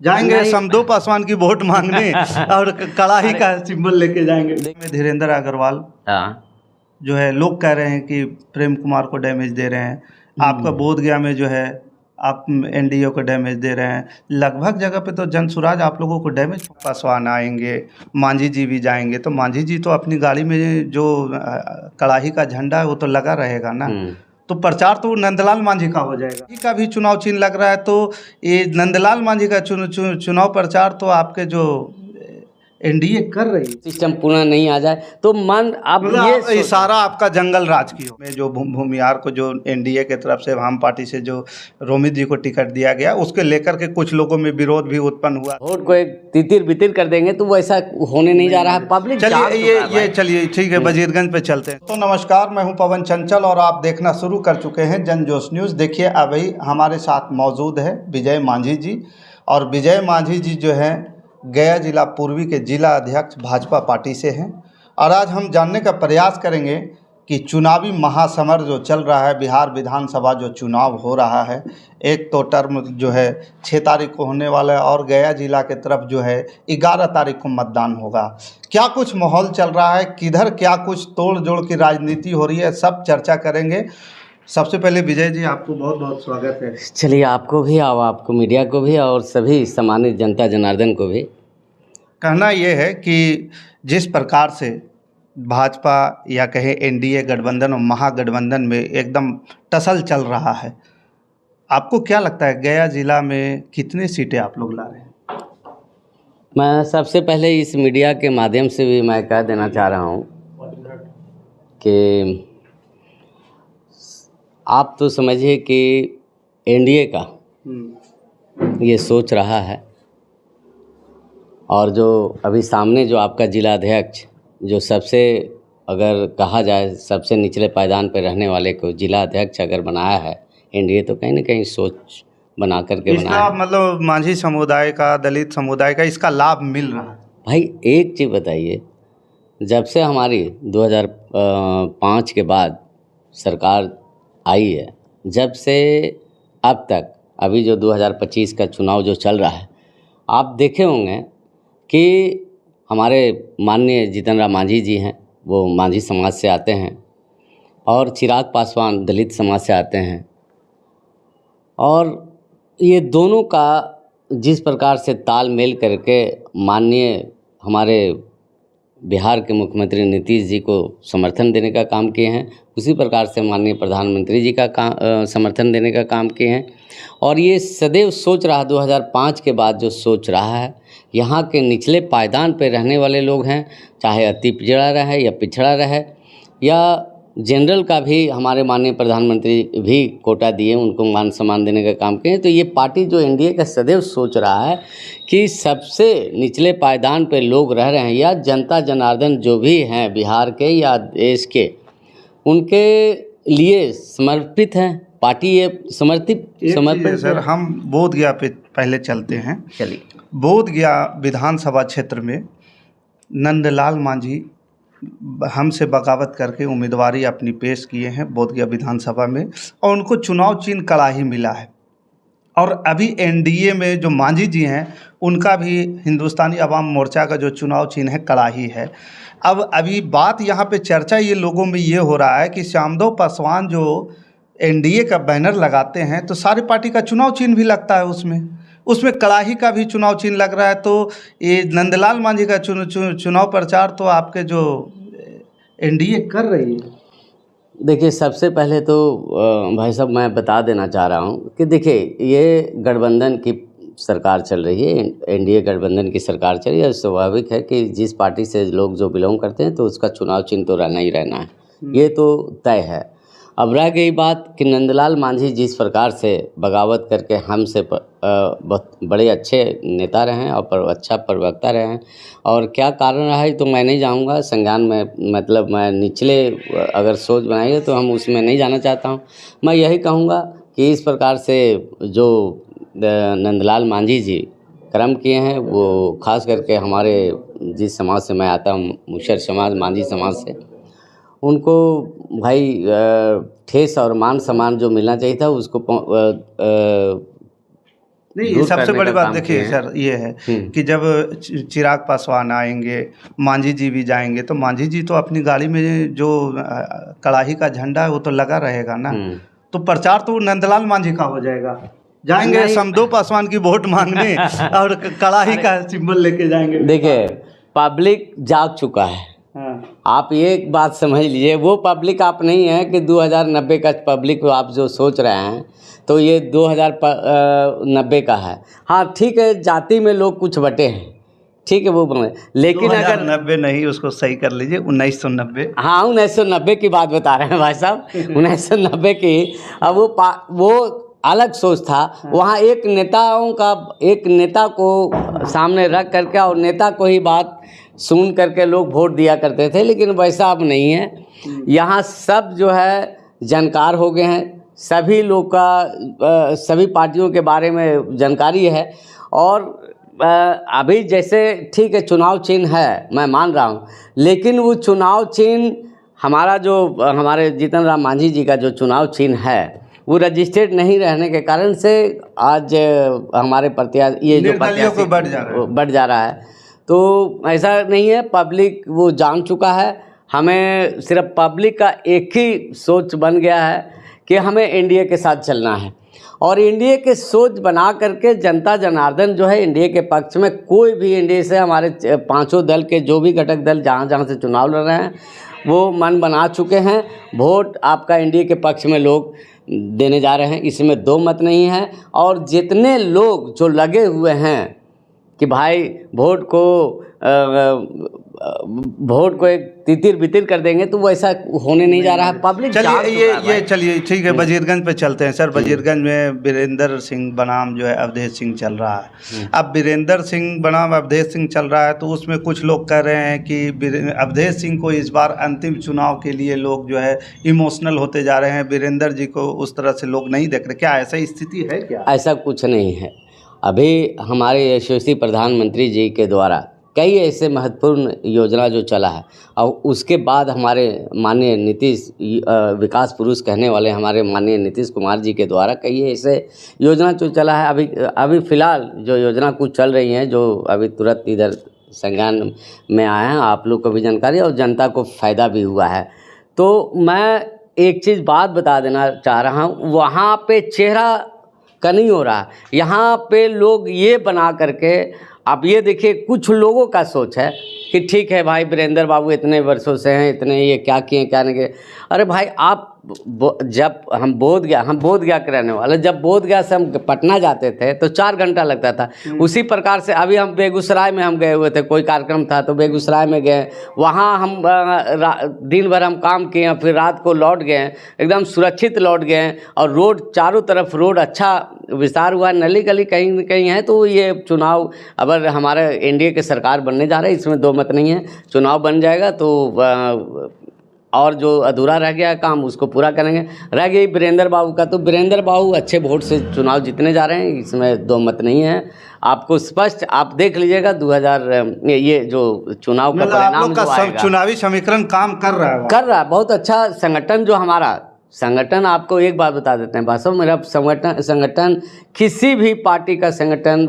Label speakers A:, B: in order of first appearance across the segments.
A: जाएंगे समदो पासवान की वोट मांगने और कड़ाही का सिंबल लेके जाएंगे। धीरेन्द्र अग्रवाल जो है, लोग कह रहे हैं कि प्रेम कुमार को डैमेज दे रहे हैं। आपका बोध गया में जो है आप एनडीए को डैमेज दे रहे हैं। लगभग जगह पे तो जनसुराज आप लोगों को डैमेज। पासवान आएंगे, मांझी जी भी जाएंगे, तो मांझी जी तो अपनी गाड़ी में जो कड़ाही का झंडा है वो तो लगा रहेगा ना, तो प्रचार तो नंदलाल मांझी का हो जाएगा। इसी का भी चुनाव चिन्ह लग रहा है, तो ये नंदलाल मांझी का चुनाव प्रचार तो आपके जो एनडीए कर रही है,
B: सिस्टम पूरा नहीं आ जाए तो मान आप ये
A: इशारा आपका जंगल राज की हो में जो भूमियार को जो एनडीए के तरफ से वाम पार्टी से जो रोमित जी को टिकट दिया गया, उसके लेकर के कुछ लोगों में विरोध भी उत्पन्न हुआ।
B: वोट को एक तितिर बितिर कर देंगे तो वैसा होने नहीं जा रहा है। पब्लिक
A: चलिए चलिए ठीक है, वजीरगंज पे चलते हैं। तो नमस्कार, मैं हूं पवन चंचल और आप देखना शुरू कर चुके हैं जन जोश न्यूज़। देखिए अभी हमारे साथ मौजूद है विजय मांझी जी, और विजय मांझी जी जो है गया जिला पूर्वी के जिला अध्यक्ष भाजपा पार्टी से हैं। और आज हम जानने का प्रयास करेंगे कि चुनावी महासमर जो चल रहा है, बिहार विधानसभा जो चुनाव हो रहा है, एक तो टर्म जो है 6 तारीख को होने वाला है और गया जिला के तरफ जो है 11 तारीख को मतदान होगा। क्या कुछ माहौल चल रहा है, किधर क्या कुछ तोड़ जोड़ की राजनीति हो रही है, सब चर्चा करेंगे। सबसे पहले विजय जी आपको बहुत बहुत स्वागत है।
B: चलिए आपको भी और आपको मीडिया को भी और सभी सामान्य जनता जनार्दन को भी।
A: कहना यह है कि जिस प्रकार से भाजपा या कहे एनडीए गठबंधन और महागठबंधन में एकदम टसल चल रहा है, आपको क्या लगता है गया जिला में कितनी सीटें आप लोग ला रहे हैं?
B: मैं सबसे पहले इस मीडिया के माध्यम से भी मैं कह देना चाह रहा हूँ कि आप तो समझिए कि एनडीए का ये सोच रहा है, और जो अभी सामने जो आपका जिला अध्यक्ष जो सबसे अगर कहा जाए सबसे निचले पायदान पर रहने वाले को जिला अध्यक्ष अगर बनाया है एनडीए, तो कहीं ना कहीं सोच बना करके बनाया।
A: मतलब मांझी समुदाय का, दलित समुदाय का इसका लाभ मिल रहा है।
B: भाई एक चीज़ बताइए, जब से हमारी 2005 के बाद सरकार आई है, जब से अब तक अभी जो 2025 का चुनाव जो चल रहा है, आप देखे होंगे कि हमारे माननीय जीतन राम मांझी जी हैं, वो मांझी समाज से आते हैं, और चिराग पासवान दलित समाज से आते हैं, और ये दोनों का जिस प्रकार से तालमेल करके माननीय हमारे बिहार के मुख्यमंत्री नीतीश जी को समर्थन देने का काम किए हैं, उसी प्रकार से माननीय प्रधानमंत्री जी का समर्थन देने का काम किए हैं। और ये सदैव सोच रहा 2005 के बाद जो सोच रहा है, यहाँ के निचले पायदान पर रहने वाले लोग हैं, चाहे अति पिछड़ा रहे या पिछड़ा रहे, या जनरल का भी हमारे माननीय प्रधानमंत्री भी कोटा दिए, उनको मान सम्मान देने का काम किए। तो ये पार्टी जो एनडीए का सदैव सोच रहा है कि सबसे निचले पायदान पे लोग रह रहे हैं या जनता जनार्दन जो भी हैं बिहार के या देश के, उनके लिए समर्पित हैं पार्टी। ये समर्पित
A: सर, हम बोध गया पे पहले चलते हैं।
B: चलिए,
A: बोध गया विधानसभा क्षेत्र में नंदलाल मांझी हमसे बगावत करके उम्मीदवारी अपनी पेश किए हैं बोध गया विधानसभा में, और उनको चुनाव चिन्ह कड़ाही मिला है। और अभी एनडीए में जो मांझी जी हैं, उनका भी हिंदुस्तानी अवाम मोर्चा का जो चुनाव चिन्ह है कड़ाही है। अब अभी बात यहाँ पे चर्चा ये लोगों में ये हो रहा है कि श्यामदेव पासवान जो एनडीए का बैनर लगाते हैं, तो सारी पार्टी का चुनाव चिन्ह भी लगता है उसमें कड़ाही का भी चुनाव चिन्ह लग रहा है। तो ये नंदलाल मांझी का चुनाव प्रचार तो आपके जो एनडीए कर रही है।
B: देखिए, सबसे पहले तो भाई साहब मैं बता देना चाह रहा हूँ कि देखिए ये गठबंधन की सरकार चल रही है, एनडीए गठबंधन की सरकार चल रही है। स्वाभाविक है कि जिस पार्टी से लोग जो बिलोंग करते हैं तो उसका चुनाव चिन्ह तो रहना ही रहना है, ये तो तय है। अब रह गई बात कि नंदलाल मांझी जिस प्रकार से बगावत करके हमसे बहुत बड़े अच्छे नेता रहे हैं और अच्छा प्रवक्ता रहे हैं, और क्या कारण रहा है तो मैं नहीं जाऊंगा संज्ञान में, मतलब मैं निचले अगर सोच बनाइए तो हम उसमें नहीं जाना चाहता हूं। मैं यही कहूंगा कि इस प्रकार से जो नंदलाल मांझी जी कर्म किए हैं, वो खास करके हमारे जिस समाज से मैं आता हूँ, मुसहर समाज, मांझी समाज से, उनको भाई ठेस और मान सम्मान जो मिलना चाहिए था उसको
A: नहीं,
B: दूर
A: सबसे
B: करने
A: बड़ी
B: का
A: बात
B: काम
A: देखिए
B: किए हैं।
A: सर ये है कि जब चिराग पासवान आएंगे, मांझी जी भी जाएंगे, तो मांझी जी तो अपनी गाड़ी में जो कड़ाही का झंडा है वो तो लगा रहेगा ना, तो प्रचार तो नंदलाल मांझी का हो जाएगा। जाएंगे
B: नहीं।
A: समदो पासवान की वोट मांगने और कड़ाही का सिंबल लेके जाएंगे।
B: देखिए, पब्लिक जाग चुका है।
A: हाँ।
B: आप ये एक बात समझ लीजिए, वो पब्लिक आप नहीं है कि 2090 का पब्लिक आप जो सोच रहे हैं, तो ये 2090 का है। हाँ ठीक है, जाति में लोग कुछ बटे हैं, ठीक है वो बने, लेकिन अगर
A: 2090 नहीं, उसको सही कर लीजिए, 1990।
B: हाँ 1990 की बात बता रहे हैं भाई साहब, 1990 की। अब वो अलग सोच था। वहाँ एक नेता को सामने रख करके और नेता को ही बात सुन करके लोग वोट दिया करते थे, लेकिन वैसा अब नहीं है। यहाँ सब जो है जानकार हो गए हैं, सभी लोग का सभी पार्टियों के बारे में जानकारी है। और अभी जैसे ठीक है चुनाव चिन्ह है, मैं मान रहा हूँ, लेकिन वो चुनाव चिन्ह हमारा जो हमारे जीतन राम मांझी जी का जो चुनाव चिन्ह है वो रजिस्टर्ड नहीं रहने के कारण से आज हमारे प्रत्याशी ये जो
A: निर्दलीयों को
B: बढ़ जा रहा है। तो ऐसा नहीं है, पब्लिक वो जान चुका है। हमें सिर्फ पब्लिक का एक ही सोच बन गया है कि हमें एनडीए के साथ चलना है, और एनडीए के सोच बना करके जनता जनार्दन जो है एनडीए के पक्ष में, कोई भी एनडीए से हमारे पांचों दल के जो भी घटक दल जहाँ से चुनाव लड़ रहे हैं वो मन बना चुके हैं। वोट आपका एनडीए के पक्ष में लोग देने जा रहे हैं, इसमें दो मत नहीं है। और जितने लोग जो लगे हुए हैं कि भाई वोट को एक तितिर बितिर कर देंगे, तो वो ऐसा होने नहीं जा रहा है। पब्लिक
A: चलिए ठीक है, वजीरगंज पे चलते हैं सर। वजीरगंज में वीरेंद्र सिंह बनाम जो है अवधेश सिंह चल रहा है। अब वीरेंद्र सिंह बनाम अवधेश सिंह चल रहा है, तो उसमें कुछ लोग कह रहे हैं कि अवधेश सिंह को इस बार अंतिम चुनाव के लिए लोग जो है इमोशनल होते जा रहे हैं, वीरेंद्र जी को उस तरह से लोग नहीं देख रहे। क्या ऐसा स्थिति है क्या?
B: ऐसा कुछ नहीं है। अभी हमारे यशस्वी प्रधानमंत्री जी के द्वारा कई ऐसे महत्वपूर्ण योजना जो चला है, और उसके बाद हमारे माननीय नीतीश विकास पुरुष कहने वाले हमारे माननीय नीतीश कुमार जी के द्वारा कई ऐसे योजना जो चला है। अभी फ़िलहाल जो योजना कुछ चल रही हैं, जो अभी तुरंत इधर संज्ञान में आए हैं, आप लोग को भी जानकारी और जनता को फ़ायदा भी हुआ है। तो मैं एक चीज़ बात बता देना चाह रहा हूँ, वहाँ पे चेहरा का नहीं हो रहा, यहाँ पे लोग ये बना करके, आप ये देखिए कुछ लोगों का सोच है कि ठीक है भाई वीरेंद्र बाबू इतने वर्षों से हैं, इतने ये क्या किए क्या नहीं किए। अरे भाई आप जब हम बोधगया के रहने वाले, जब बोधगया से हम पटना जाते थे तो 4 घंटा लगता था। उसी प्रकार से अभी हम बेगूसराय में हम गए हुए थे, कोई कार्यक्रम था तो बेगूसराय में गए, वहाँ हम दिन भर हम काम किए, फिर रात को लौट गए, एकदम सुरक्षित लौट गए। और रोड चारों तरफ रोड अच्छा विस्तार हुआ, नली गली कहीं न कहीं है। तो ये चुनाव अगर हमारे एनडीए के सरकार बनने जा रही है, इसमें दो मत नहीं है। चुनाव बन जाएगा तो और जो अधूरा रह गया काम उसको पूरा करेंगे। रह गई वीरेंद्र बाबू का, तो वीरेंद्र बाबू अच्छे वोट से चुनाव जीतने जा रहे हैं, इसमें दो मत नहीं है। आपको स्पष्ट आप देख लीजिएगा 2000 ये जो चुनाव का परिणाम जो आएगा,
A: चुनावी समीकरण काम कर रहा है
B: बहुत अच्छा संगठन जो हमारा संगठन। आपको एक बात बता देते हैं भाषा, मेरा संगठन किसी भी पार्टी का संगठन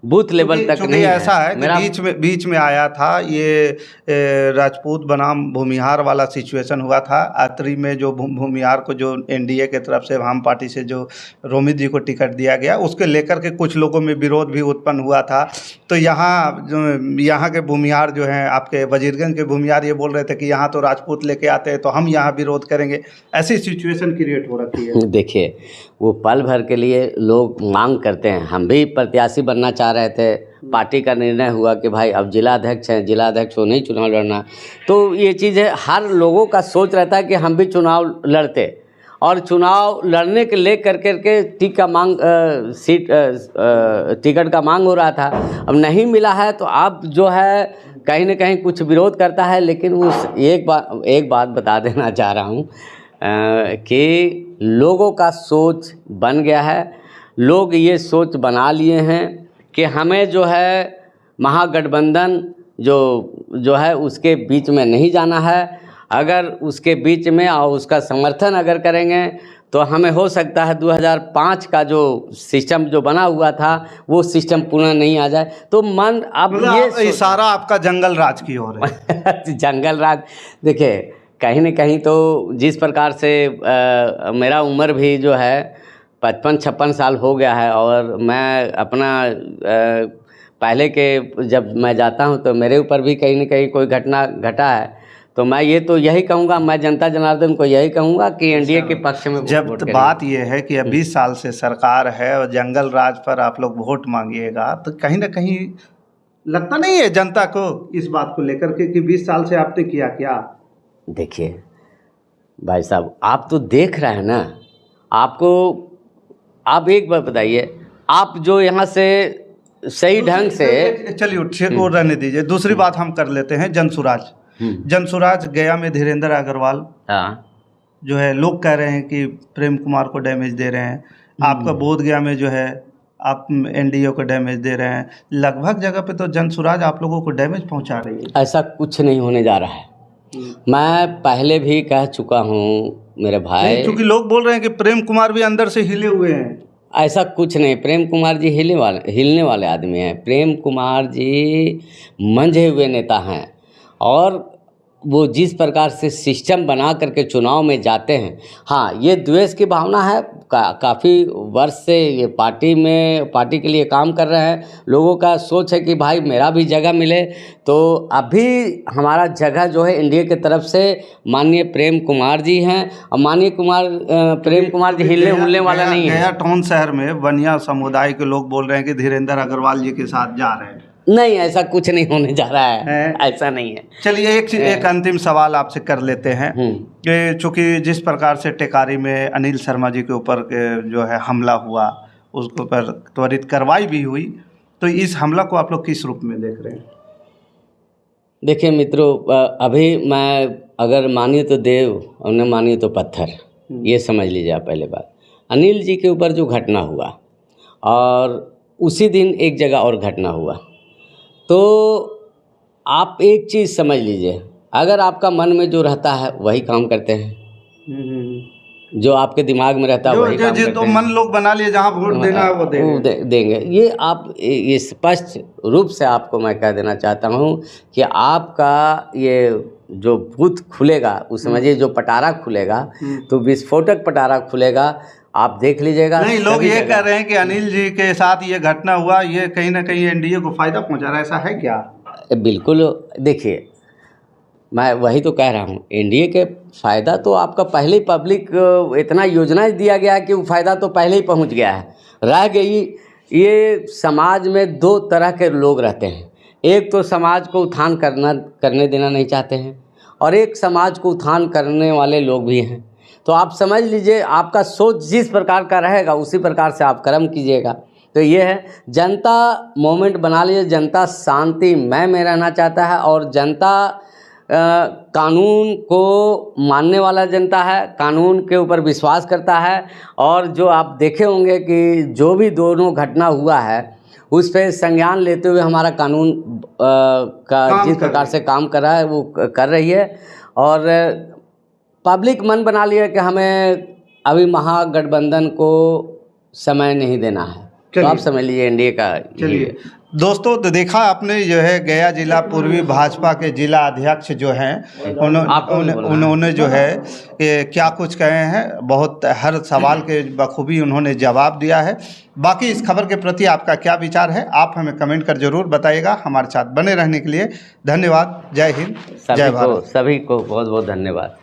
B: बूथ लेवल तक नहीं है।
A: ऐसा है कि बीच में आया था ये राजपूत बनाम भूमिहार वाला सिचुएशन हुआ था। आखिरी में जो भूमिहार को जो एनडीए के तरफ से वाम पार्टी से जो रोमित जी को टिकट दिया गया, उसके लेकर के कुछ लोगों में विरोध भी उत्पन्न हुआ था। तो यहाँ के भूमिहार जो हैं, आपके वजीरगंज के भूमिहार ये बोल रहे थे कि यहाँ तो राजपूत लेके आते हैं तो हम यहाँ विरोध करेंगे। ऐसी सिचुएशन क्रिएट हो रखी है।
B: देखिए वो पल भर के लिए लोग मांग करते हैं। हम भी प्रत्याशी बनना चाह रहे थे, पार्टी का निर्णय हुआ कि भाई अब जिला अध्यक्ष हैं, जिला अध्यक्ष को नहीं चुनाव लड़ना। तो ये चीज़ है, हर लोगों का सोच रहता है कि हम भी चुनाव लड़ते, और चुनाव लड़ने के ले करके टिकट का मांग हो रहा था। अब नहीं मिला है तो अब जो है कहीं ना कहीं कुछ विरोध करता है। लेकिन उस एक बात बता देना चाह रहा हूँ कि लोगों का सोच बन गया है। लोग ये सोच बना लिए हैं कि हमें जो है महागठबंधन जो है उसके बीच में नहीं जाना है। अगर उसके बीच में और उसका समर्थन अगर करेंगे तो हमें हो सकता है 2005 का जो सिस्टम जो बना हुआ था वो सिस्टम पुनः नहीं आ जाए। तो मन अब ये
A: इशारा आपका जंगल राज की ओर है।
B: जंगल राज, देखिए कहीं न कहीं तो जिस प्रकार से मेरा उम्र भी जो है 55-56 साल हो गया है, और मैं अपना पहले के जब मैं जाता हूं तो मेरे ऊपर भी कहीं न कहीं कोई घटना घटा है। तो मैं ये तो यही कहूँगा, मैं जनता जनार्दन को यही कहूँगा कि एनडीए के पक्ष में
A: जब बात ये है कि 20 साल से सरकार है और जंगल राज पर आप लोग वोट मांगिएगा, तो कहीं ना कहीं लगता नहीं है जनता को इस बात को लेकर के कि 20 साल से आपने किया क्या?
B: देखिए भाई साहब, आप तो देख रहे हैं ना, आपको आप एक बार बताइए, आप जो यहाँ से सही ढंग से
A: चलिए वो रहने दीजिए, दूसरी बात हम कर लेते हैं। जनसुराज, जनसुराज गया में धीरेन्द्र अग्रवाल जो है, लोग कह रहे हैं कि प्रेम कुमार को डैमेज दे रहे हैं। आपका बोध गया में जो है आप एनडीए को डैमेज दे रहे हैं। लगभग जगह पे तो जनसुराज आप लोगों को डैमेज पहुंचा रही है।
B: ऐसा कुछ नहीं होने जा रहा है। मैं पहले भी कह चुका हूँ मेरे भाई,
A: क्योंकि लोग बोल रहे हैं कि प्रेम कुमार भी अंदर से हिले हुए हैं।
B: ऐसा कुछ नहीं, प्रेम कुमार जी हिलने वाले आदमी हैं। प्रेम कुमार जी मंझे हुए नेता हैं, और वो जिस प्रकार से सिस्टम बना करके चुनाव में जाते हैं, हाँ ये द्वेष की भावना है। काफ़ी वर्ष से ये पार्टी के लिए काम कर रहे हैं। लोगों का सोच है कि भाई मेरा भी जगह मिले। तो अभी हमारा जगह जो है एनडीए की तरफ से माननीय प्रेम कुमार जी हैं, और माननीय प्रेम कुमार जी हिलने हुलने वाला नहीं है।
A: गया टाउन शहर में बनिया समुदाय के लोग बोल रहे हैं कि धीरेन्द्र अग्रवाल जी के साथ जा रहे हैं।
B: नहीं, ऐसा कुछ नहीं होने जा रहा है। ऐसा नहीं है।
A: चलिए एक अंतिम सवाल आपसे कर लेते हैं कि चूँकि जिस प्रकार से टेकारी में अनिल शर्मा जी के ऊपर जो है हमला हुआ, उसके ऊपर त्वरित कार्रवाई भी हुई, तो इस हमला को आप लोग किस रूप में देख रहे हैं?
B: देखिए मित्रों, अभी मैं अगर मानिए तो देव और न मानिए तो पत्थर, ये समझ लीजिए आप। पहले बात, अनिल जी के ऊपर जो घटना हुआ, और उसी दिन एक जगह और घटना हुआ, तो आप एक चीज़ समझ लीजिए, अगर आपका मन में जो रहता है वही काम करते हैं, जो आपके दिमाग में रहता है वही काम करते हैं।
A: तो मन लोग बना लिए, जहाँ वोट देना है वो
B: देंगे। ये आप ये स्पष्ट रूप से आपको मैं कह देना चाहता हूँ कि आपका ये जो बूथ खुलेगा, उस समझिए जो पटारा खुलेगा, तो विस्फोटक पटारा खुलेगा। आप देख लीजिएगा।
A: नहीं, लोग ये कह रहे हैं कि अनिल जी के साथ ये घटना हुआ, ये कहीं ना कहीं एनडीए को फायदा पहुंचा रहा है, ऐसा है क्या?
B: बिल्कुल, देखिए मैं वही तो कह रहा हूँ, एनडीए के फ़ायदा तो आपका पहले ही पब्लिक इतना योजनाएं दिया गया है कि वो फ़ायदा तो पहले ही पहुँच गया है। रह गई, ये समाज में दो तरह के लोग रहते हैं। एक तो समाज को उत्थान करने देना नहीं चाहते हैं, और एक समाज को उत्थान करने वाले लोग भी हैं। तो आप समझ लीजिए, आपका सोच जिस प्रकार का रहेगा उसी प्रकार से आप कर्म कीजिएगा। तो ये है, जनता मोमेंट बना लीजिए। जनता शांति में रहना चाहता है, और जनता कानून को मानने वाला जनता है, कानून के ऊपर विश्वास करता है। और जो आप देखे होंगे कि जो भी दोनों घटना हुआ है उस पर संज्ञान लेते हुए हमारा कानून का जिस प्रकार से काम कर रहा है वो कर रही है। और पब्लिक मन बना लिया कि हमें अभी महागठबंधन को समय नहीं देना है। तो आप समझ लीजिए एनडीए का।
A: चलिए दोस्तों, तो देखा आपने जो है गया जिला पूर्वी भाजपा के जिला अध्यक्ष जो हैं उन्होंने जो है क्या कुछ कहे हैं। बहुत हर सवाल के बखूबी उन्होंने जवाब दिया है। बाकी इस खबर के प्रति आपका क्या विचार है, आप हमें कमेंट कर जरूर बताइएगा। हमारे साथ बने रहने के लिए धन्यवाद। जय हिंद, जय भारत।
B: सभी को बहुत बहुत धन्यवाद।